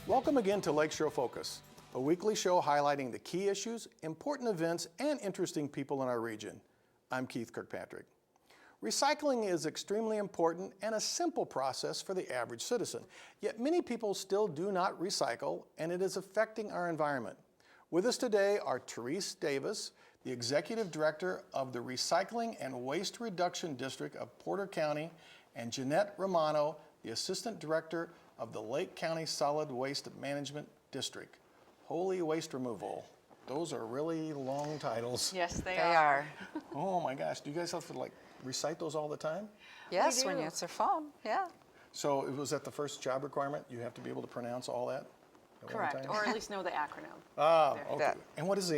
Welcome again to Lakeshore Focus, a weekly show highlighting the key issues, important events, and interesting people in our region. I'm Keith Kirkpatrick. Recycling is extremely important and a simple process for the average citizen. Yet many people still do not recycle, and it is affecting our environment. With us today are Therese Davis, the Executive Director of the Recycling and Waste Reduction District of Porter County, and Jeanette Romano, the Assistant Director of the Lake County Solid Waste Management District. Holy waste removal. Those are really long titles. Yes, they are. Oh my gosh, do you guys have to recite those all the time? Yes, when you answer phone, yeah. So it was that the first job requirement? You have to be able to pronounce all that at one Correct, time? or at least know the acronym. Ah, okay. And what is the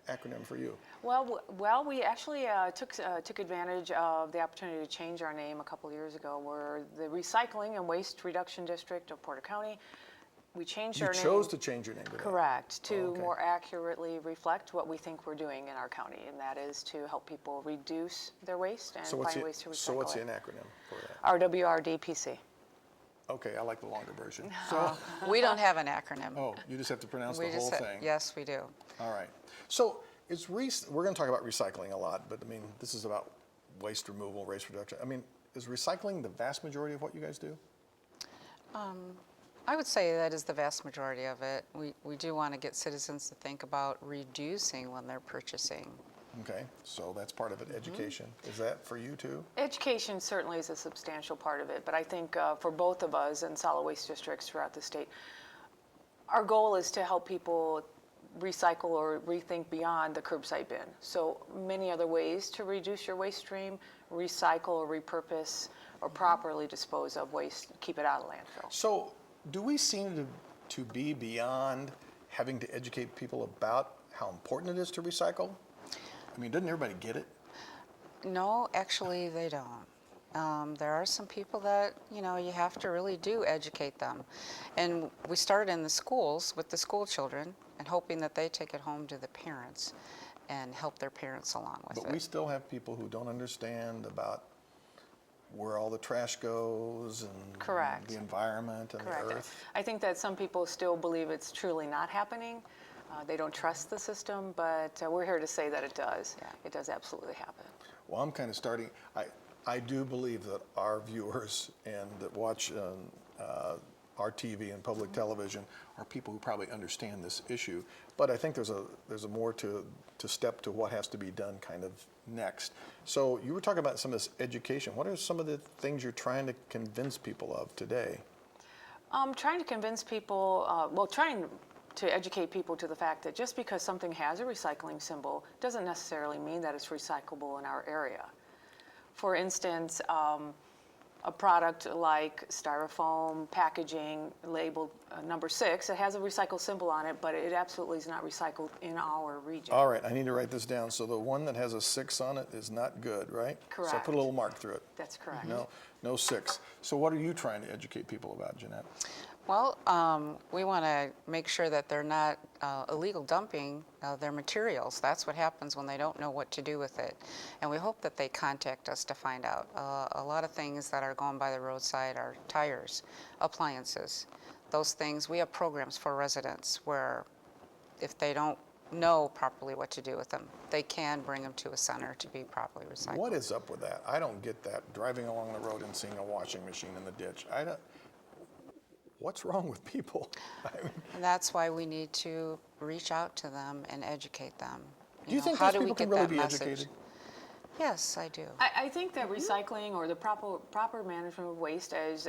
acronym for you? Well, we actually took advantage of the opportunity to change our name a couple years ago. We're the Recycling and Waste Reduction District of Porter County. We changed our name. You chose to change your name to that? Correct, to more accurately reflect what we think we're doing in our county, and that is to help people reduce their waste and find ways to recycle So what's the it. acronym for that? RWRDPC. Okay, I like the longer version. So we don't have an acronym. Oh, you just have to pronounce the whole thing. Yes, we do. All right. So we're going to talk about recycling a lot, but I mean, this is about waste removal, waste reduction. I mean, is recycling the vast majority of what you guys do? I would say that is the vast majority of it. We do want to get citizens to think about reducing when they're purchasing. Okay, so that's part of it, education. Is that for you too? Education certainly is a substantial part of it, but I think for both of us in solid waste districts throughout the state, our goal is to help people recycle or rethink beyond the curbside bin. So many other ways to reduce your waste stream, recycle or repurpose or properly dispose of waste, keep it out of landfill. So do we seem to be beyond having to educate people about how important it is to recycle? I mean, doesn't everybody get it? No, actually they don't. There are some people that, you have to really do educate them. And we started in the schools with the school children and hoping that they take it home to the parents and help their parents along with it. But we still have people who don't understand about where all the trash goes and Correct. the environment and Correct. the earth. I think that some people still believe it's truly not happening. They don't trust the system, but we're here to say that it does. Yeah. It does absolutely happen. Well, I'm kind of starting, I do believe that our viewers and that watch our TV and public television are people who probably understand this issue, but I think there's a more to step to what has to be done kind of next. So you were talking about some of this education. What are some of the things you're trying to convince people of today? Trying to convince people, trying to educate people to the fact that just because something has a recycling symbol doesn't necessarily mean that it's recyclable in our area. For instance, a product like styrofoam packaging labeled number 6, it has a recycle symbol on it, but it absolutely is not recycled in our region. All right, I need to write this down. So the one that has a 6 on it is not good, right? Correct. So I put a little mark through it. That's correct. No 6. So what are you trying to educate people about, Jeanette? Well, we want to make sure that they're not illegal dumping their materials. That's what happens when they don't know what to do with it. And we hope that they contact us to find out. A lot of things that are going by the roadside are tires, appliances, those things. We have programs for residents where if they don't know properly what to do with them, they can bring them to a center to be properly recycled. What is up with that? I don't get that. Driving along the road and seeing a washing machine in the ditch. What's wrong with people? And that's why we need to reach out to them and educate them. Do you think how those do we people can get really that be message? educated? Yes, I do. I think that recycling or the proper management of waste, as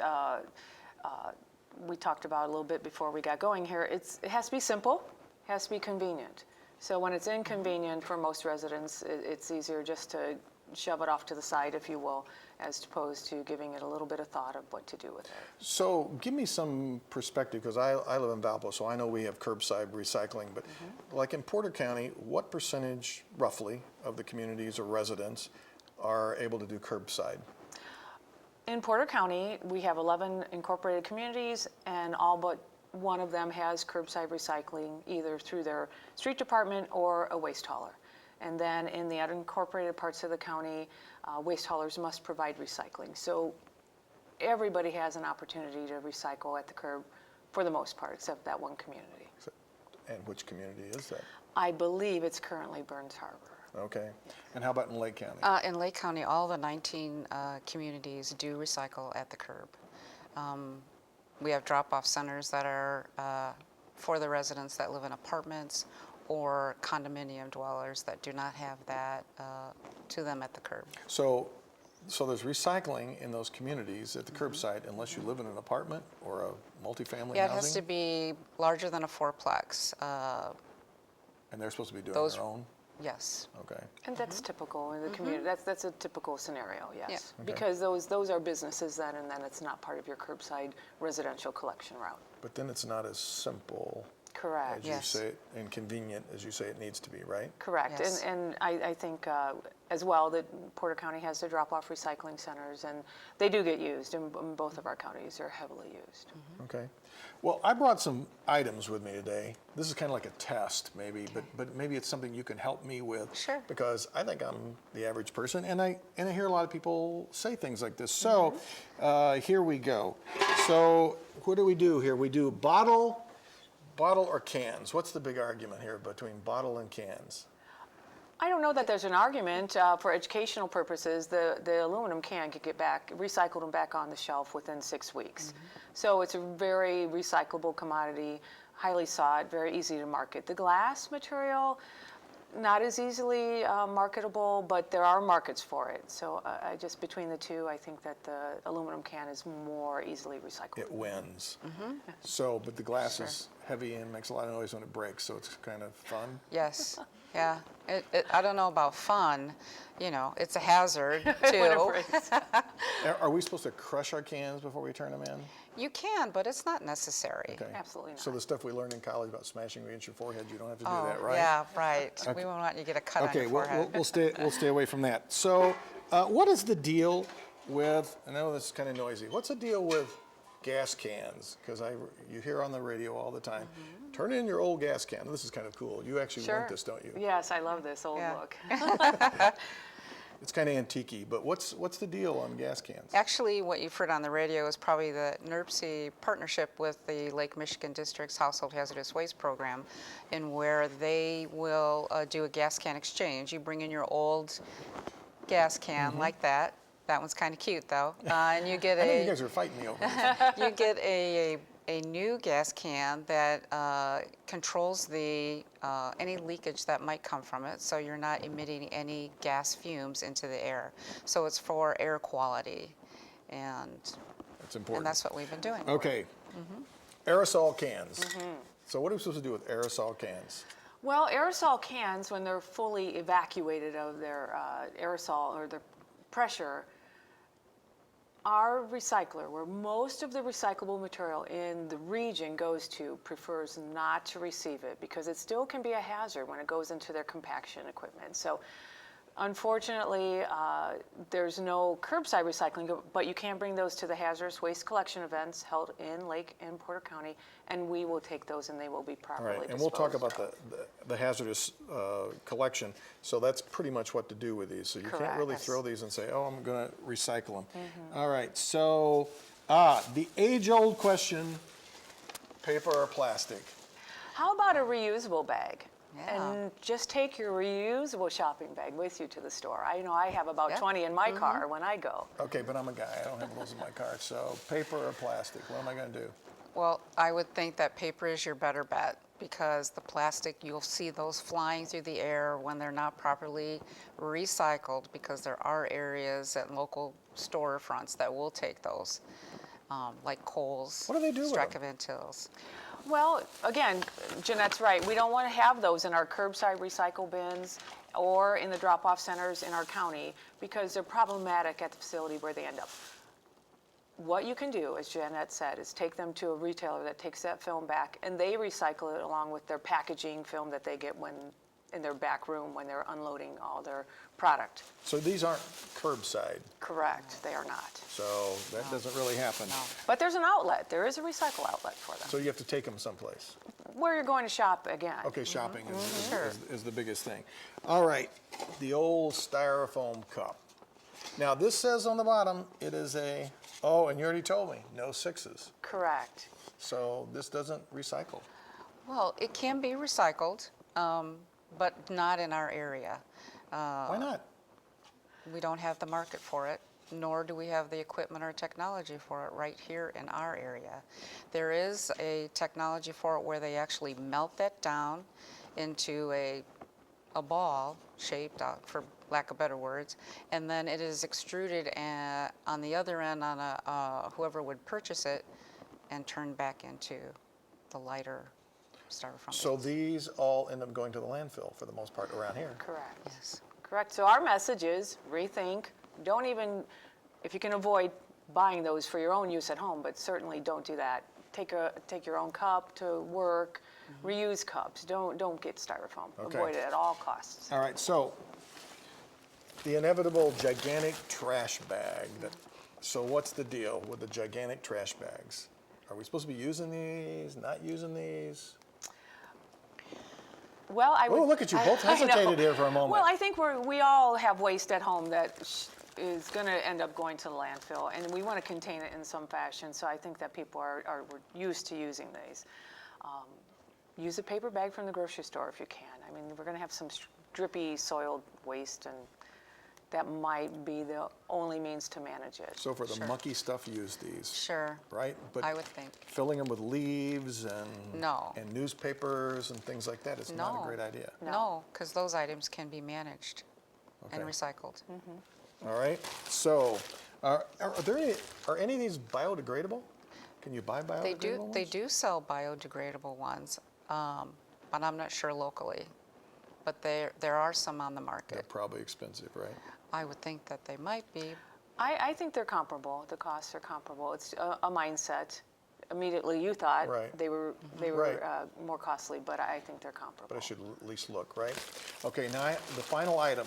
we talked about a little bit before we got going here, it has to be simple, it has to be convenient. So when it's inconvenient for most residents, it's easier just to shove it off to the side, if you will, as opposed to giving it a little bit of thought of what to do with it. So give me some perspective, because I live in Valpo, so I know we have curbside recycling, but like in Porter County, what percentage, roughly, of the communities or residents are able to do curbside? In Porter County, we have 11 incorporated communities, and all but one of them has curbside recycling, either through their street department or a waste hauler. And then in the unincorporated parts of the county, waste haulers must provide recycling. So everybody has an opportunity to recycle at the curb for the most part, except that one community. And which community is that? I believe it's currently Burns Harbor. Okay. And how about in Lake County? In Lake County, all the 19 communities do recycle at the curb. We have drop-off centers that are for the residents that live in apartments or condominium dwellers that do not have that to them at the curb. So there's recycling in those communities at the curbside unless you live in an apartment or a multifamily Yeah, it housing? has to be larger than a fourplex. And they're supposed to be doing those- their own? Yes. Okay. And that's typical in the community. That's a typical scenario, yes. Yeah. Okay. Because those are businesses then, and then it's not part of your curbside residential collection route. But then it's not as simple Correct. as Yes. you say it, and convenient as you say it needs to be, right? Correct. Yes. And I think as well that Porter County has the drop-off recycling centers, and they do get used in both of our counties. They're heavily used. Okay. Well, I brought some items with me today. This is kind of like a test, maybe, but maybe it's something you can help me with. Sure. Because I think I'm the average person, and I hear a lot of people say things like this. So here we go. So what do we do here? We do bottle or cans. What's the big argument here between bottle and cans? I don't know that there's an argument. For educational purposes, the aluminum can could get recycled and back on the shelf within 6 weeks. So it's a very recyclable commodity, highly sought, very easy to market. The glass material, not as easily marketable, but there are markets for it. So I just, between the two, I think that the aluminum can is more easily recyclable. It wins. So, but the glass is heavy and makes a lot of noise when it breaks, so it's kind of fun. Yes. Yeah. I don't know about fun. You know, it's a hazard too. When it breaks. Are we supposed to crush our cans before we turn them in? You can, but it's not necessary. Okay. Absolutely So not. the stuff we learned in college about smashing against your forehead, you don't have to do Oh, that, right? yeah, right. We won't want you to get a cut on Okay, your we'll, forehead. we'll stay away from that. So, what is the deal with? I know this is kind of noisy. What's the deal with gas cans? Because you hear on the radio all the time. Turn in your old gas can. This is kind of cool. You actually want this, don't you? Yes, I love this old Yeah. look. It's kind of antique-y, but what's the deal on gas cans? Actually, what you've heard on the radio is probably the NERC partnership with the Lake Michigan District's Household Hazardous Waste Program, in where they will do a gas can exchange. You bring in your old gas can like that. That one's kind of cute, though, and you get I know you a guys are fighting me over this. you get a new gas can that controls the any leakage that might come from it, so you're not emitting any gas fumes into the air. So it's for air quality, and That's important. that's what we've been doing. Okay. Aerosol cans. So what are we supposed to do with aerosol cans? Well, aerosol cans, when they're fully evacuated of their aerosol or their pressure, our recycler, where most of the recyclable material in the region goes to, prefers not to receive it because it still can be a hazard when it goes into their compaction equipment. So unfortunately, there's no curbside recycling, but you can bring those to the hazardous waste collection events held in Lake and Porter County, and we will take those and they will be All properly right, disposed and we'll talk about of. the hazardous collection. So that's pretty much what to do with these. So you can't really Correct. throw these and say, oh, I'm going to recycle them. All right, so the age-old question, paper or plastic? How about a reusable bag? Yeah. And just take your reusable shopping bag with you to the store. I know I have about Yeah. 20 in my car when I go. Okay, but I'm a guy. I don't have those in my car. So paper or plastic? What am I going to do? Well, I would think that paper is your better bet, because the plastic, you'll see those flying through the air when they're not properly recycled, because there are areas at local storefronts that will take those, like Kohl's, What do they do with them? Strykoventils. Well, again, Jeanette's right. We don't want to have those in our curbside recycle bins or in the drop-off centers in our county because they're problematic at the facility where they end up. What you can do, as Jeanette said, is take them to a retailer that takes that film back and they recycle it along with their packaging film that they get when in their back room when they're unloading all their product. So these aren't curbside. Correct, they are not. So that doesn't really happen. But there's an outlet. There is a recycle outlet for them. So you have to take them someplace. Where you're going to shop again. Okay, shopping is, Sure. is the biggest thing. All right, the old styrofoam cup. Now this says on the bottom, it is a, oh, and you already told me, no sixes. Correct. So this doesn't recycle. Well, it can be recycled, but not in our area. Why not? We don't have the market for it, nor do we have the equipment or technology for it right here in our area. There is a technology for it where they actually melt that down into a ball shaped, for lack of better words, and then it is extruded on the other end on whoever would purchase it and turned back into the lighter styrofoam. So these all end up going to the landfill for the most part around here. Correct. Yes. Correct. So our message is rethink. Don't even, if you can avoid buying those for your own use at home, but certainly don't do that. Take your own cup to work. Reuse cups. Don't get styrofoam. Okay. Avoid it at all costs. All right, so the inevitable gigantic trash bag. So what's the deal with the gigantic trash bags? Are we supposed to be using these, not using these? Well, I would. Oh, look at you, both I know. hesitated here for a moment. Well, I think we all have waste at home that is going to end up going to the landfill, and we want to contain it in some fashion. So I think that people are used to using these. Use a paper bag from the grocery store if you can. I mean, we're going to have some drippy, soiled waste, and that might be the only means to manage it. So for the Sure. mucky stuff, use these, Sure, right? But I would think. filling them with leaves and No. and newspapers and things like that is not No. a great idea. No, because those items can be managed and Okay. recycled. All right. So, are any of these biodegradable? Can you buy biodegradable They ones? do sell biodegradable ones, but I'm not sure locally. But there are some on the They're market. probably expensive, right? I would think that they might be. I think they're comparable. The costs are comparable. It's a mindset. Immediately, you thought Right. they were Right. more costly, but I think they're comparable. But I should at least look, right? Okay, now the final item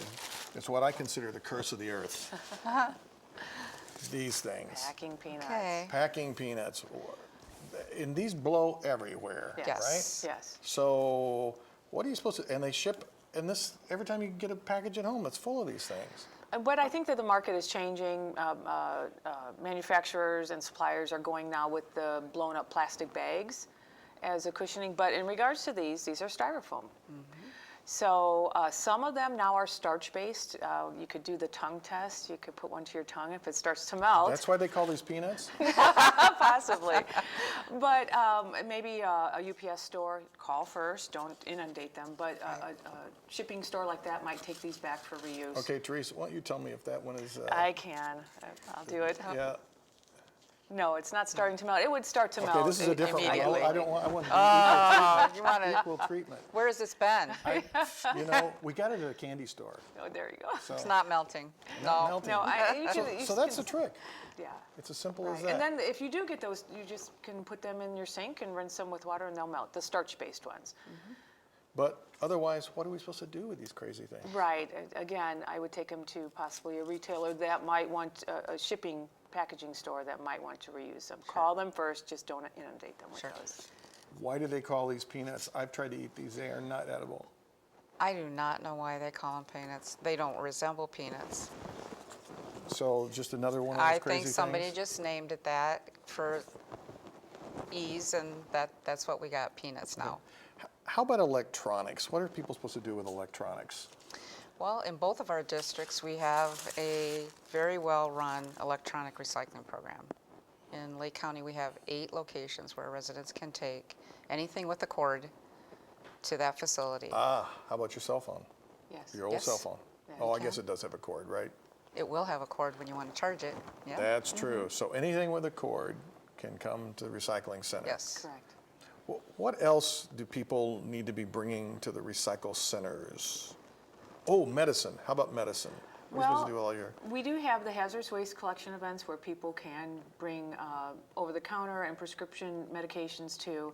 is what I consider the curse of the earth. These things. Packing peanuts. Okay. Packing peanuts. And these blow everywhere, Yes. right? Yes. So what are you supposed to, and they ship, and this, every time you get a package at home, it's full of these things. But I think that the market is changing. Manufacturers and suppliers are going now with the blown up plastic bags as a cushioning. But in regards to these are styrofoam. So some of them now are starch-based. You could do the tongue test. You could put one to your tongue if it starts to melt. That's why they call these peanuts? Possibly. But maybe a UPS store, call first, don't inundate them. But a shipping store like that might take these back for reuse. Okay, Therese, why don't you tell me if that one is... I can. I'll do it. yeah. No, it's not starting to melt. It would start to melt Okay, this is a different one. immediately. I want You want to? equal treatment. Where has this been? You know, we got it at a candy store. Oh, there you go. So It's not melting. not No. melting. No, you So that's the trick. Yeah. It's as simple as Right. that. And then if you do get those, you just can put them in your sink and rinse them with water and they'll melt, the starch-based ones. But otherwise, what are we supposed to do with these crazy things? Right. Again, I would take them to possibly a retailer that might want a shipping packaging store that might want to reuse them. Call them first, just don't inundate them with Sure. those. Why do they call these peanuts? I've tried to eat these. They are not edible. I do not know why they call them peanuts. They don't resemble peanuts. So just another one of those I crazy think somebody things? just named it that for ease, and that's what we got, peanuts now. How about electronics? What are people supposed to do with electronics? Well, in both of our districts, we have a very well-run electronic recycling program. In Lake County, we have 8 locations where residents can take anything with a cord to that facility. How about your cell phone? Yes. Your old Yes. cell phone? Yeah, Oh, you I guess can. it does have a cord, right? It will have a cord when you want to charge it. Yeah. That's true. So anything with a cord can come to the recycling center. Yes. Correct. What else do people need to be bringing to the recycle centers? Oh, medicine. How about medicine? What are you supposed to do with all your... We do have the hazardous waste collection events where people can bring over-the-counter and prescription medications too.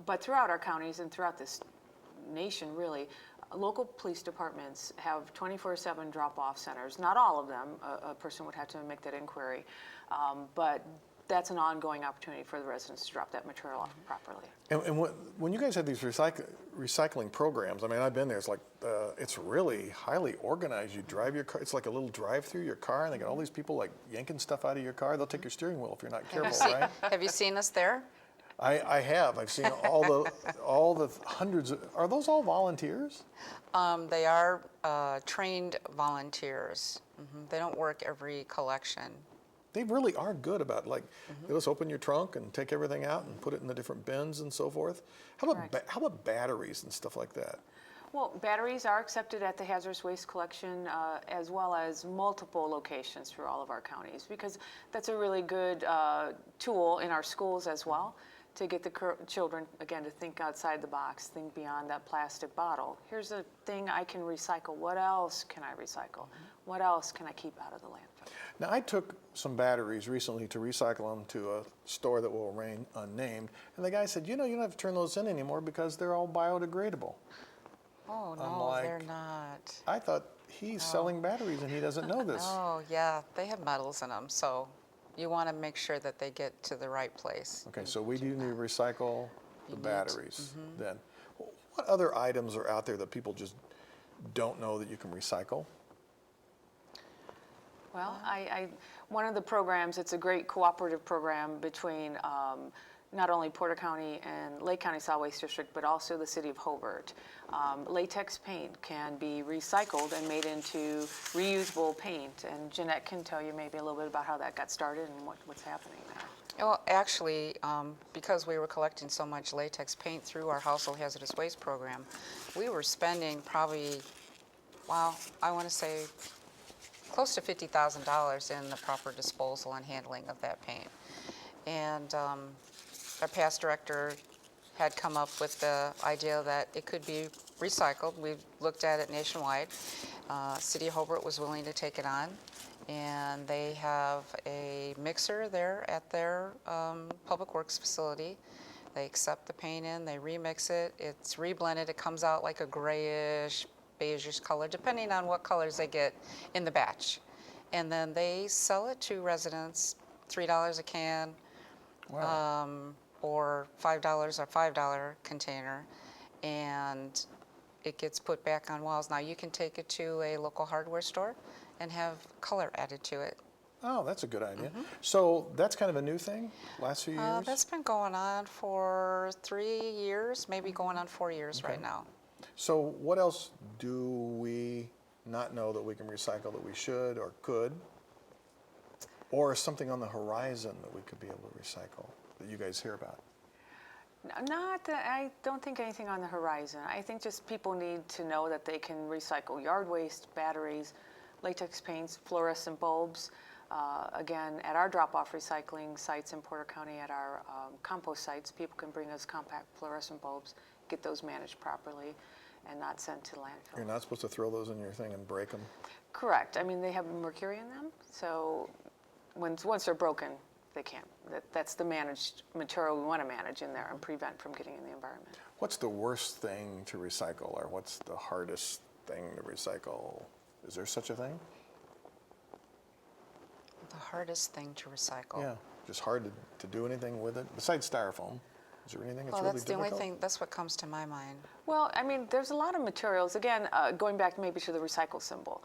But throughout our counties and throughout this nation, really, local police departments have 24/7 drop-off centers. Not all of them. A person would have to make that inquiry. But that's an ongoing opportunity for the residents to drop that material off properly. And when you guys have these recycling programs, I mean, I've been there, it's like, it's really highly organized. You drive your car, it's like a little drive-through your car, and they got all these people like yanking stuff out of your car. They'll take your steering wheel if you're not careful, right? Have you seen us there? I have. I've seen all the hundreds of, are those all volunteers? They are trained volunteers. They don't work every collection. They really are good about, like, they'll just open your trunk and take everything out and put it in the different bins and so forth. How about Correct. how about batteries and stuff like that? Well, batteries are accepted at the hazardous waste collection as well as multiple locations through all of our counties, because that's a really good tool in our schools as well to get the children, again, to think outside the box, think beyond that plastic bottle. Here's a thing I can recycle. What else can I recycle? What else can I keep out of the landfill? Now, I took some batteries recently to recycle them to a store that will remain unnamed, and the guy said, you know, you don't have to turn those in anymore because they're all biodegradable. Oh, I'm no, like, they're not. I thought he's selling batteries and he doesn't know this. Oh, yeah, they have metals in them, so you want to make sure that they get to the right place. Okay, so we do need to recycle the You need- batteries then. What other items are out there that people just don't know that you can recycle? Well, one of the programs, it's a great cooperative program between not only Porter County and Lake County Solid Waste District, but also the city of Hobart. Latex paint can be recycled and made into reusable paint. And Jeanette can tell you maybe a little bit about how that got started and what's happening there. Well, actually, because we were collecting so much latex paint through our household hazardous waste program, we were spending probably, wow, I want to say close to $50,000 in the proper disposal and handling of that paint. And our past director had come up with the idea that it could be recycled. We've looked at it nationwide. City of Hobart was willing to take it on, and they have a mixer there at their public works facility. They accept the paint in, they remix it, it's reblended, it comes out like a grayish, beigeish color, depending on what colors they get in the batch. And then they sell it to residents, $3 a can, Wow. or $5 a $5 container, and it gets put back on walls. Now you can take it to a local hardware store and have color added to it. Oh, that's a good idea. So that's kind of a new thing, last few years? That's been going on for 3 years, maybe going on 4 years right now. So what else do we not know that we can recycle that we should or could? Or something on the horizon that we could be able to recycle that you guys hear about? Not that, I don't think anything on the horizon. I think just people need to know that they can recycle yard waste, batteries, latex paints, fluorescent bulbs. Again, at our drop-off recycling sites in Porter County, at our compost sites, people can bring us compact fluorescent bulbs, get those managed properly, and not sent to landfill. You're not supposed to throw those in your thing and break them? Correct. I mean, they have mercury in them, so once they're broken, they can't. That's the managed material we want to manage in there and prevent from getting in the environment. What's the worst thing to recycle, or what's the hardest thing to recycle? Is there such a thing? The hardest thing to recycle. Yeah, just hard to do anything with it, besides styrofoam. Is there anything that's Well, really that's the difficult? only thing, that's what comes to my mind. Well, I mean, there's a lot of materials. Again, going back maybe to the recycle symbol.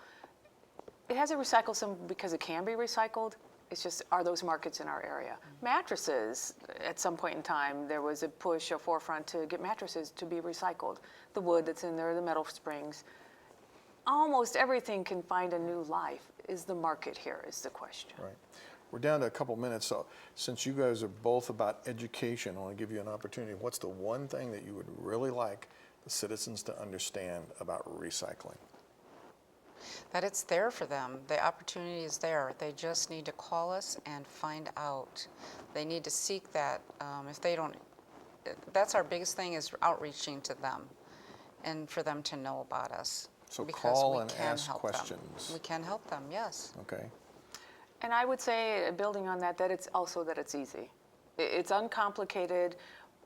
It has a recycle symbol because it can be recycled. It's just, are those markets in our area? Mattresses, at some point in time, there was a push, a forefront to get mattresses to be recycled. The wood that's in there, the metal springs. Almost everything can find a new life. Is the market here, is the question. Right. We're down to a couple minutes, so since you guys are both about education, I want to give you an opportunity. What's the one thing that you would really like the citizens to understand about recycling? That it's there for them. The opportunity is there. They just need to call us and find out. They need to seek that. If they don't, that's our biggest thing, is outreaching to them and for them to know about us. So because call we and can ask help them. questions. We can help them, yes. Okay. And I would say, building on that, that it's also that it's easy. It's uncomplicated.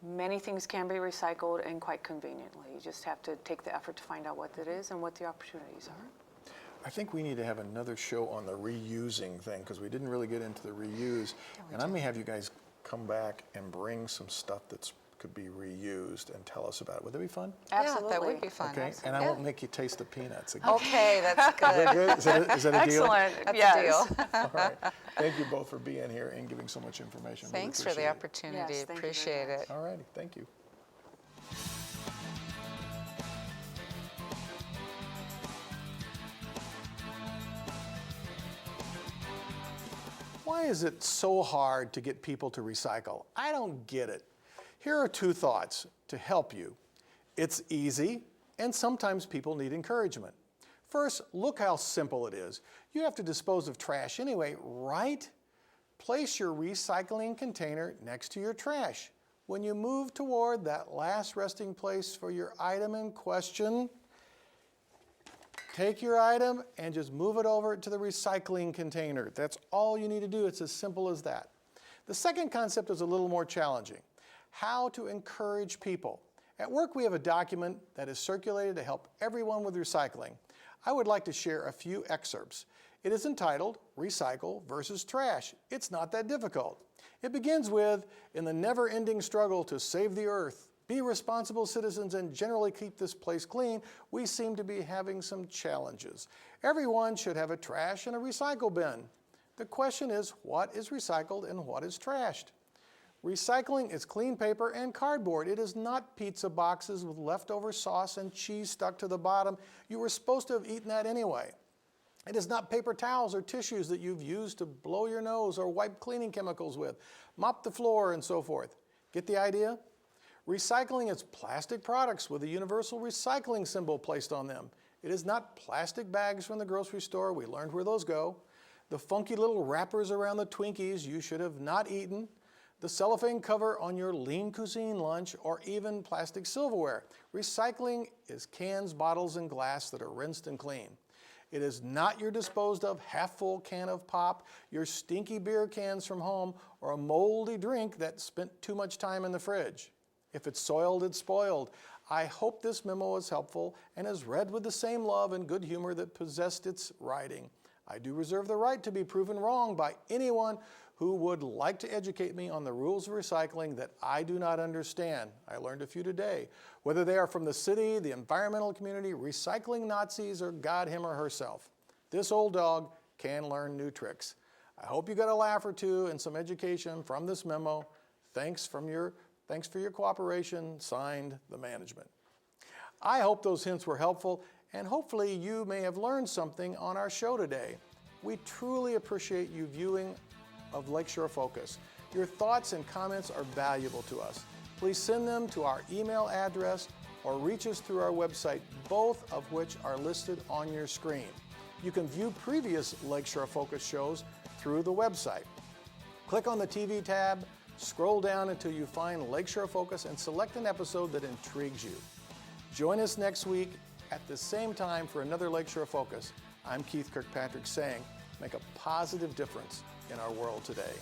Many things can be recycled and quite conveniently. You just have to take the effort to find out what it is and what the opportunities are. I think we need to have another show on the reusing thing, because we didn't really get into the reuse. And I may have you guys come back and bring some stuff that could be reused and tell us about it. Would that be fun? Absolutely. Yeah, that would be fun. Okay. And I Yeah. won't make you taste the peanuts again. Okay, that's Is that good. good? Is that a deal? Excellent. That's Yes. a deal. All right. Thank you both for being here and giving so much information. Really Thanks for the appreciate it. opportunity. Yes, thank you very Appreciate much. it. All righty, thank you. Why is it so hard to get people to recycle? I don't get it. Here are two thoughts to help you. It's easy, and sometimes people need encouragement. First, look how simple it is. You have to dispose of trash anyway, right? Place your recycling container next to your trash. When you move toward that last resting place for your item in question, take your item and just move it over to the recycling container. That's all you need to do. It's as simple as that. The second concept is a little more challenging. How to encourage people. At work, we have a document that is circulated to help everyone with recycling. I would like to share a few excerpts. It is entitled, Recycle versus Trash. It's not that difficult. It begins with, in the never-ending struggle to save the earth, be responsible citizens, and generally keep this place clean, we seem to be having some challenges. Everyone should have a trash and a recycle bin. The question is, what is recycled and what is trashed? Recycling is clean paper and cardboard. It is not pizza boxes with leftover sauce and cheese stuck to the bottom. You were supposed to have eaten that anyway. It is not paper towels or tissues that you've used to blow your nose or wipe cleaning chemicals with, mop the floor, and so forth. Get the idea? Recycling is plastic products with a universal recycling symbol placed on them. It is not plastic bags from the grocery store. We learned where those go. The funky little wrappers around the Twinkies you should have not eaten. The cellophane cover on your lean cuisine lunch, or even plastic silverware. Recycling is cans, bottles, and glass that are rinsed and clean. It is not your disposed of half-full can of pop, your stinky beer cans from home, or a moldy drink that spent too much time in the fridge. If it's soiled, it's spoiled. I hope this memo is helpful and is read with the same love and good humor that possessed its writing. I do reserve the right to be proven wrong by anyone who would like to educate me on the rules of recycling that I do not understand. I learned a few today. Whether they are from the city, the environmental community, recycling Nazis, or God, him, or herself. This old dog can learn new tricks. I hope you got a laugh or two and some education from this memo. Thanks for your cooperation. Signed, the management. I hope those hints were helpful, and hopefully you may have learned something on our show today. We truly appreciate you viewing of Lakeshore Focus. Your thoughts and comments are valuable to us. Please send them to our email address or reach us through our website, both of which are listed on your screen. You can view previous Lakeshore Focus shows through the website. Click on the TV tab, scroll down until you find Lakeshore Focus, and select an episode that intrigues you. Join us next week at the same time for another Lakeshore Focus. I'm Keith Kirkpatrick saying, make a positive difference in our world today.